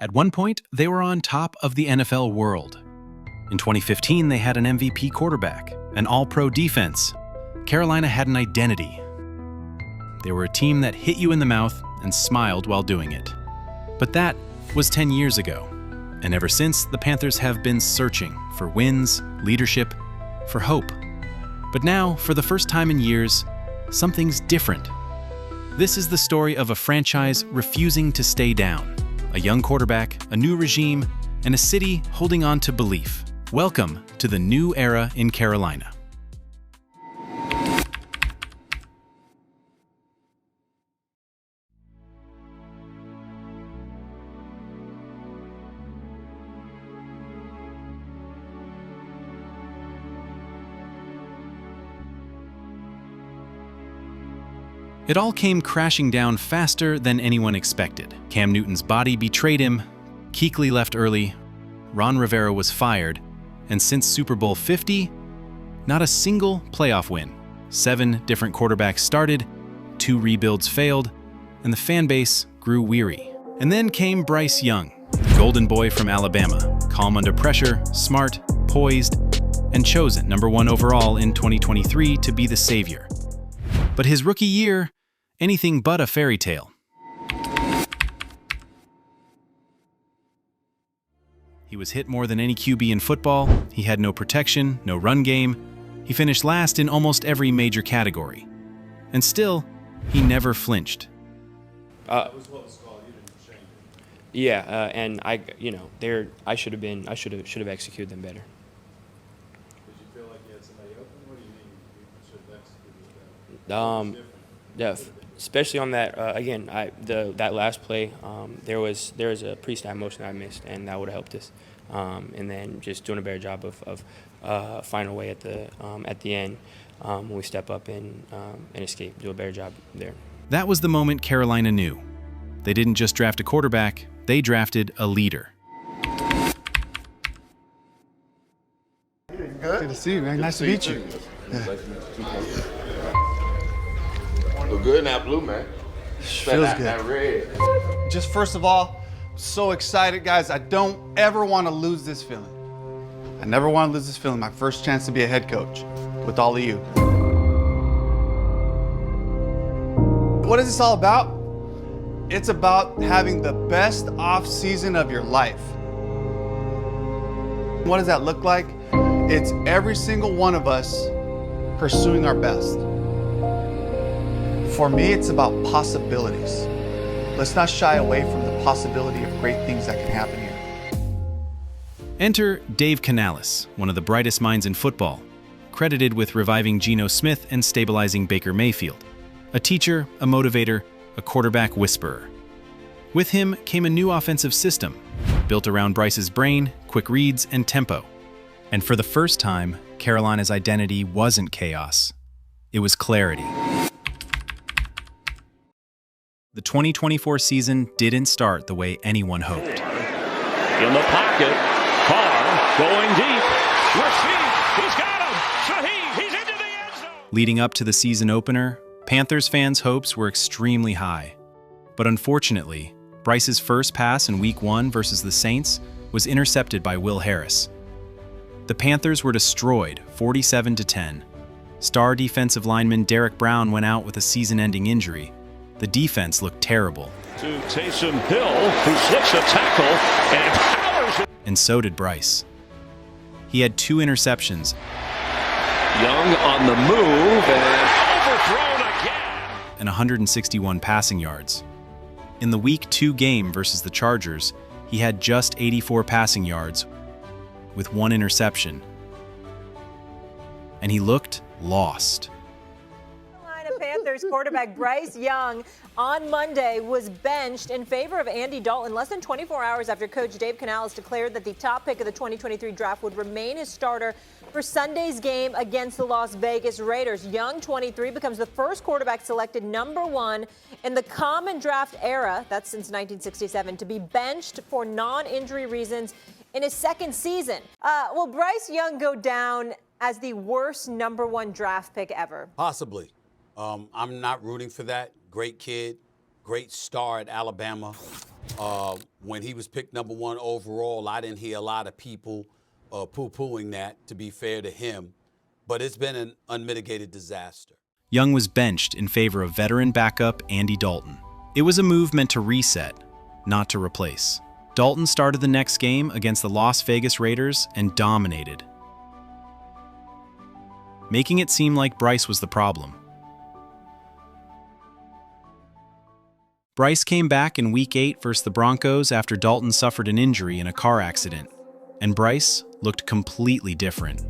At one point, they were on top of the NFL world. In 2015, they had an MVP quarterback, an all-pro defense. Carolina had an identity. They were a team that hit you in the mouth and smiled while doing it. But that was 10 years ago. And ever since, the Panthers have been searching for wins, leadership, for hope. But now, for the first time in years, something's different. This is the story of a franchise refusing to stay down. A young quarterback, a new regime, and a city holding on to belief. Welcome to the new era in Carolina. It all came crashing down faster than anyone expected. Cam Newton's body betrayed him, Kuechly left early, Ron Rivera was fired, and since Super Bowl 50, not a single playoff win. 7 different quarterbacks started, 2 rebuilds failed, and the fan base grew weary. And then came Bryce Young, the golden boy from Alabama, calm under pressure, smart, poised, and chosen #1 overall in 2023 to be the savior. But his rookie year, anything but a fairy tale. He was hit more than any QB in football. He had no protection, no run game. He finished last in almost every major category. And still, he never flinched. That was what was called. You didn't change it. Yeah, and I should have executed them better. Did you feel like you had somebody open? What do you mean you should have executed better? Yeah, especially on that that last play, there was a pre-snap motion that I missed, and that would have helped us. And then just doing a better job of finding a way at the end when we step up and escape, do a better job there. That was the moment Carolina knew. They didn't just draft a quarterback, they drafted a leader. Good to see you, man. Nice to meet you. Look good in that blue, man. Feels good. That red. Just first of all, so excited, guys. I don't ever want to lose this feeling. I never want to lose this feeling. My first chance to be a head coach with all of you. What is this all about? It's about having the best off season of your life. What does that look like? It's every single one of us pursuing our best. For me, it's about possibilities. Let's not shy away from the possibility of great things that can happen here. Enter Dave Canales, one of the brightest minds in football, credited with reviving Geno Smith and stabilizing Baker Mayfield. A teacher, a motivator, a quarterback whisperer. With him came a new offensive system, built around Bryce's brain, quick reads, and tempo. And for the first time, Carolina's identity wasn't chaos. It was clarity. The 2024 season didn't start the way anyone hoped. In the pocket, Carr going deep. Rashid, he's got him. Shaheed, he's into the end zone. Leading up to the season opener, Panthers fans' hopes were extremely high. But unfortunately, Bryce's first pass in Week 1 versus the Saints was intercepted by Will Harris. The Panthers were destroyed 47-10. Star defensive lineman Derrick Brown went out with a season-ending injury. The defense looked terrible. To Taysom Hill, who slips a tackle and powers it. And so did Bryce. He had 2 interceptions. Young on the move and overthrown again. And 161 passing yards. In the Week 2 game versus the Chargers, he had just 84 passing yards with 1 interception. And he looked lost. Panthers quarterback Bryce Young on Monday was benched in favor of Andy Dalton less than 24 hours after coach Dave Canales declared that the top pick of the 2023 draft would remain his starter for Sunday's game against the Las Vegas Raiders. Young, 23, becomes the first quarterback selected #1 in the common draft era, that's since 1967, to be benched for non-injury reasons in his second season. Will Bryce Young go down as the worst #1 draft pick ever? Possibly. I'm not rooting for that. Great kid, great star at Alabama. When he was picked #1 overall, I didn't hear a lot of people poo-pooing that, to be fair to him. But it's been an unmitigated disaster. Young was benched in favor of veteran backup Andy Dalton. It was a move meant to reset, not to replace. Dalton started the next game against the Las Vegas Raiders and dominated, making it seem like Bryce was the problem. Bryce came back in Week 8 versus the Broncos after Dalton suffered an injury in a car accident, and Bryce looked completely different.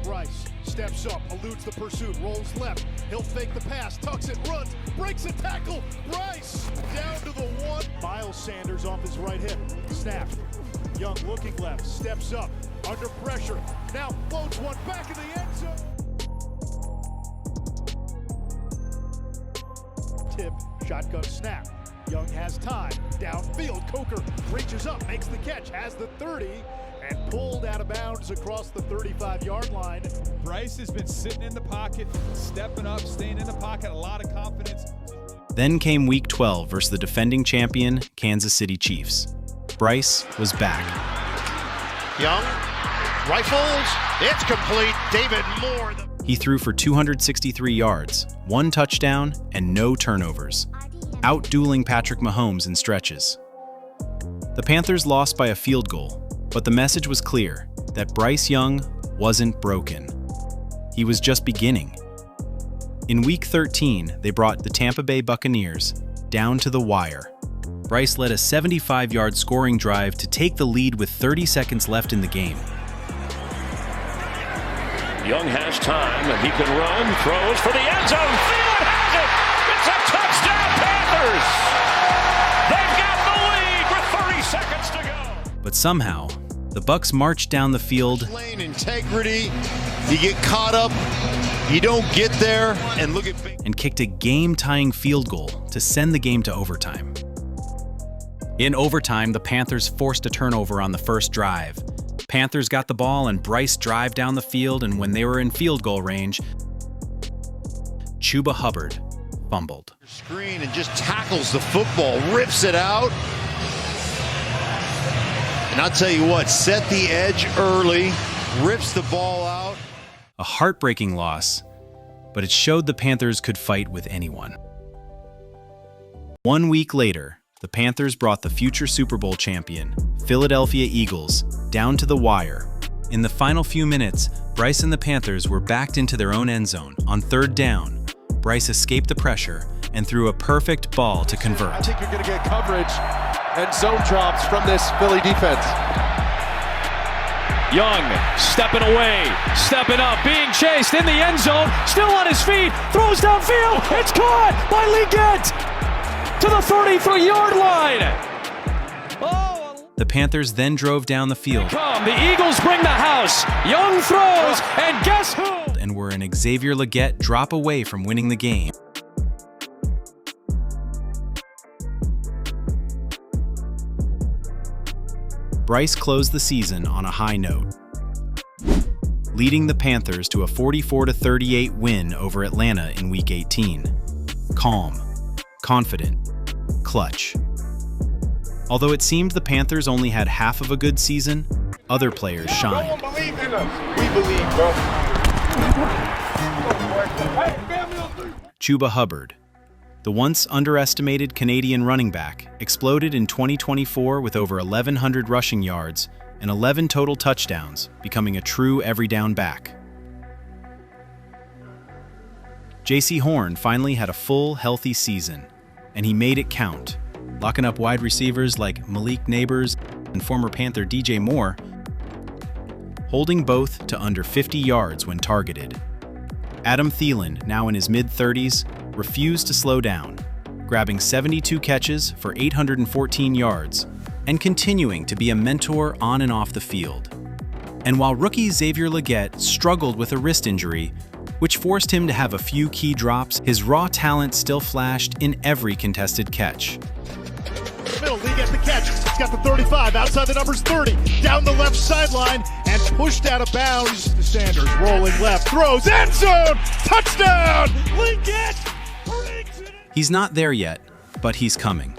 Bryce steps up, eludes the pursuit, rolls left. He'll fake the pass, tucks it, runs, breaks a tackle. Bryce down to the 1. Miles Sanders off his right hip. Snap. Young looking left, steps up, under pressure. Now floats one back in the end zone. Tip, shotgun snap. Young has time. Downfield, Coker reaches up, makes the catch, has the 30, and pulled out of bounds across the 35-yard line. Bryce has been sitting in the pocket, stepping up, staying in the pocket, a lot of confidence. Then came Week 12 versus the defending champion Kansas City Chiefs. Bryce was back. Young rifles, it's complete. David Moore. He threw for 263 yards, 1 touchdown, and no turnovers, out-dueling Patrick Mahomes in stretches. The Panthers lost by a field goal, but the message was clear that Bryce Young wasn't broken. He was just beginning. In Week 13, they brought the Tampa Bay Buccaneers down to the wire. Bryce led a 75-yard scoring drive to take the lead with 30 seconds left in the game. Young has time, and he can run, throws for the end zone. Thielen has it! It's a touchdown, Panthers! They've got the lead with 30 seconds to go. But somehow, the Bucs marched down the field. Lane integrity, you get caught up, you don't get there, and look at and kicked a game-tying field goal to send the game to overtime. In overtime, the Panthers forced a turnover on the first drive. Panthers got the ball and Bryce drive down the field, and when they were in field goal range, Chuba Hubbard fumbled. Screen and just tackles the football, rips it out. And I'll tell you what, set the edge early, rips the ball out. A heartbreaking loss, but it showed the Panthers could fight with anyone. 1 week later, the Panthers brought the future Super Bowl champion, Philadelphia Eagles, down to the wire. In the final few minutes, Bryce and the Panthers were backed into their own end zone. On 3rd down, Bryce escaped the pressure and threw a perfect ball to convert. I think you're going to get coverage and zone drops from this Philly defense. Young stepping away, stepping up, being chased in the end zone, still on his feet, throws downfield, it's caught by Leggett to the 33-yard line. The Panthers then drove down the field. The Eagles bring the house. Young throws, and guess who? And were an Xavier Leggett drop away from winning the game. Bryce closed the season on a high note, leading the Panthers to a 44-38 win over Atlanta in Week 18. Calm, confident, clutch. Although it seemed the Panthers only had half of a good season, other players shined. No one believes in us. We believe, bro. Chuba Hubbard, the once underestimated Canadian running back, exploded in 2024 with over 1,100 rushing yards and 11 total touchdowns, becoming a true every down back. Jaycee Horn finally had a full, healthy season, and he made it count, locking up wide receivers like Malik Neighbors and former Panther DJ Moore, holding both to under 50 yards when targeted. Adam Thielen, now in his mid-30s, refused to slow down, grabbing 72 catches for 814 yards and continuing to be a mentor on and off the field. And while rookie Xavier Leggett struggled with a wrist injury, which forced him to have a few key drops, his raw talent still flashed in every contested catch. Middle, Lee gets the catch. He's got the 35, outside the numbers 30, down the left sideline, and pushed out of bounds. Sanders rolling left, throws, end zone, touchdown! Lee gets. He's not there yet, but he's coming.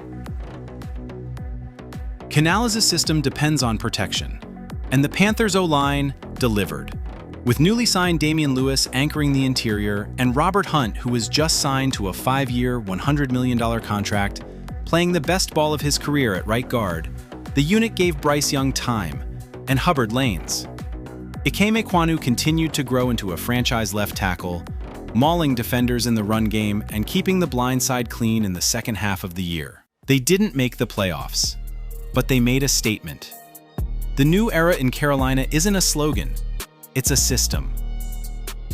Canales' system depends on protection, and the Panthers' O-line delivered, with newly signed Damian Lewis anchoring the interior and Robert Hunt, who was just signed to a 5-year, $100 million contract, playing the best ball of his career at right guard. The unit gave Bryce Young time and Hubbard lanes. Ikeme Ekwonu continued to grow into a franchise left tackle, mauling defenders in the run game and keeping the blind side clean in the second half of the year. They didn't make the playoffs, but they made a statement. The new era in Carolina isn't a slogan, it's a system.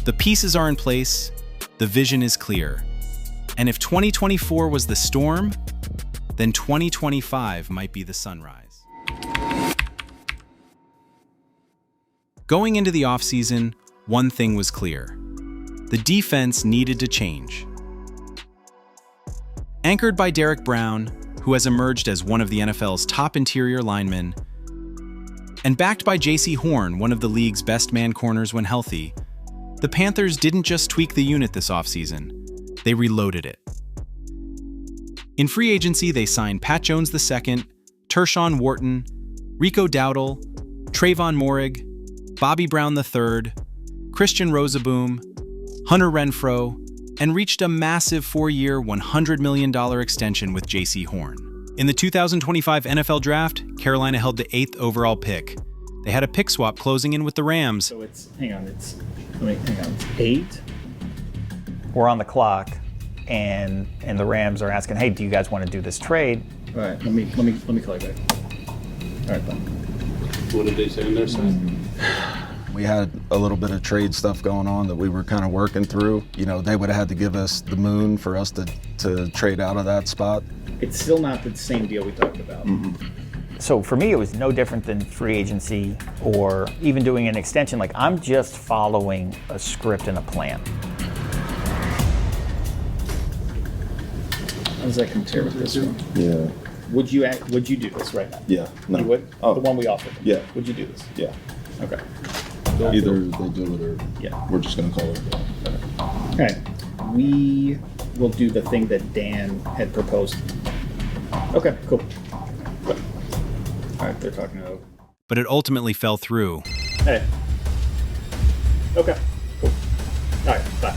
The pieces are in place, the vision is clear. And if 2024 was the storm, then 2025 might be the sunrise. Going into the offseason, one thing was clear. The defense needed to change. Anchored by Derrick Brown, who has emerged as one of the NFL's top interior linemen, and backed by Jaycee Horn, one of the league's best man corners when healthy, the Panthers didn't just tweak the unit this offseason, they reloaded it. In free agency, they signed Pat Jones II, Tershawn Wharton, Rico Dowdle, Trayvon Moehrig, Bobby Brown III, Christian Rozeboom, Hunter Renfrow, and reached a massive 4-year, $100 million extension with Jaycee Horn. In the 2025 NFL Draft, Carolina held the 8th overall pick. They had a pick swap closing in with the Rams. So it's 8. We're on the clock, and the Rams are asking, "Hey, do you guys want to do this trade?" All right, let me call you back. All right, bye. What did they say on their side? We had a little bit of trade stuff going on that we were kind of working through. You know, they would have had to give us the moon for us to trade out of that spot. It's still not the same deal we talked about. So for me, it was no different than free agency or even doing an extension. Like, I'm just following a script and a plan. How does that compare with this one? Yeah. Would you do this right now? Yeah. No. You would? Oh. The one we offered? Yeah. Would you do this? Yeah. Okay. Either they do it or yeah. We're just going to call it. All right. We will do the thing that Dan had proposed. Okay, cool. All right, they're talking to... But it ultimately fell through. Hey. Okay, cool. All right, bye.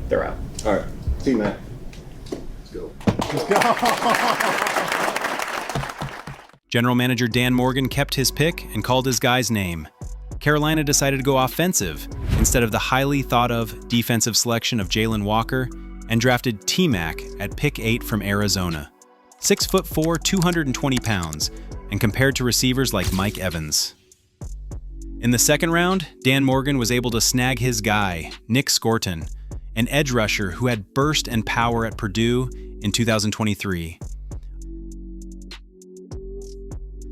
They're out. All right. See you, Matt. Let's go. General manager Dan Morgan kept his pick and called his guy's name. Carolina decided to go offensive instead of the highly thought-of defensive selection of Jalen Walker and drafted T-Mac at pick 8 from Arizona. 6'4", 220 pounds, and compared to receivers like Mike Evans. In the second round, Dan Morgan was able to snag his guy, Nick Scorton, an edge rusher who had burst and power at Purdue in 2023.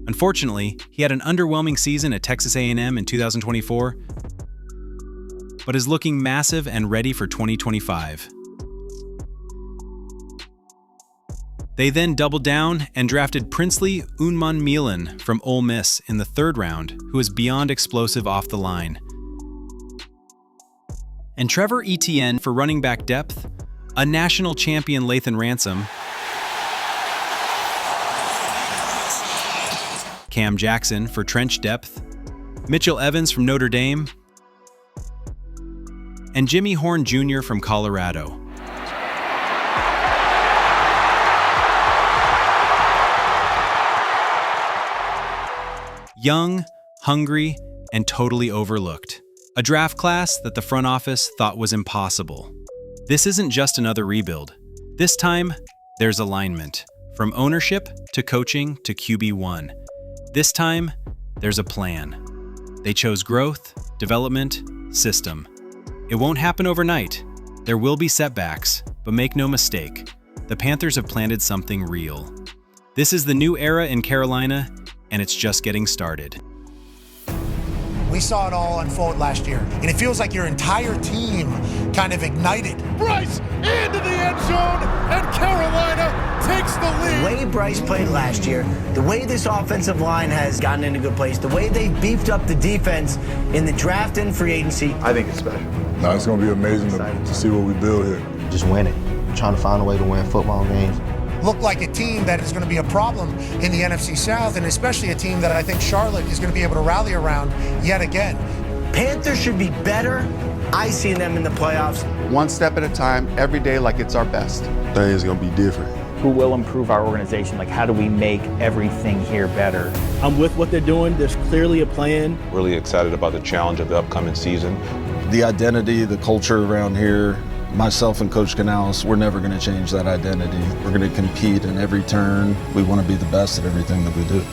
Unfortunately, he had an underwhelming season at Texas A&M in 2024, but is looking massive and ready for 2025. They then doubled down and drafted Princely Unman-Milan from Ole Miss in the third round, who is beyond explosive off the line. And Trevor Etienne for running back depth, a national champion Lathan Ransom, Cam Jackson for trench depth, Mitchell Evans from Notre Dame, and Jimmy Horn Jr. from Colorado. Young, hungry, and totally overlooked. A draft class that the front office thought was impossible. This isn't just another rebuild. This time, there's alignment. From ownership to coaching to QB1. This time, there's a plan. They chose growth, development, system. It won't happen overnight. There will be setbacks, but make no mistake, the Panthers have planted something real. This is the new era in Carolina, and it's just getting started. We saw it all unfold last year, and it feels like your entire team kind of ignited. Bryce into the end zone, and Carolina takes the lead. The way Bryce played last year, the way this offensive line has gotten in a good place, the way they beefed up the defense in the draft and free agency. I think it's special. No, it's going to be amazing to see what we build here. Just win it. Trying to find a way to win football games. look like a team that is going to be a problem in the NFC South, and especially a team that I think Charlotte is going to be able to rally around yet again. Panthers should be better. I see them in the playoffs. One step at a time, every day like it's our best. Things gonna be different. Who will improve our organization? Like, how do we make everything here better? I'm with what they're doing. There's clearly a plan. Really excited about the challenge of the upcoming season. The identity, the culture around here, myself and Coach Canales, we're never going to change that identity. We're going to compete in every turn. We want to be the best at everything that we do.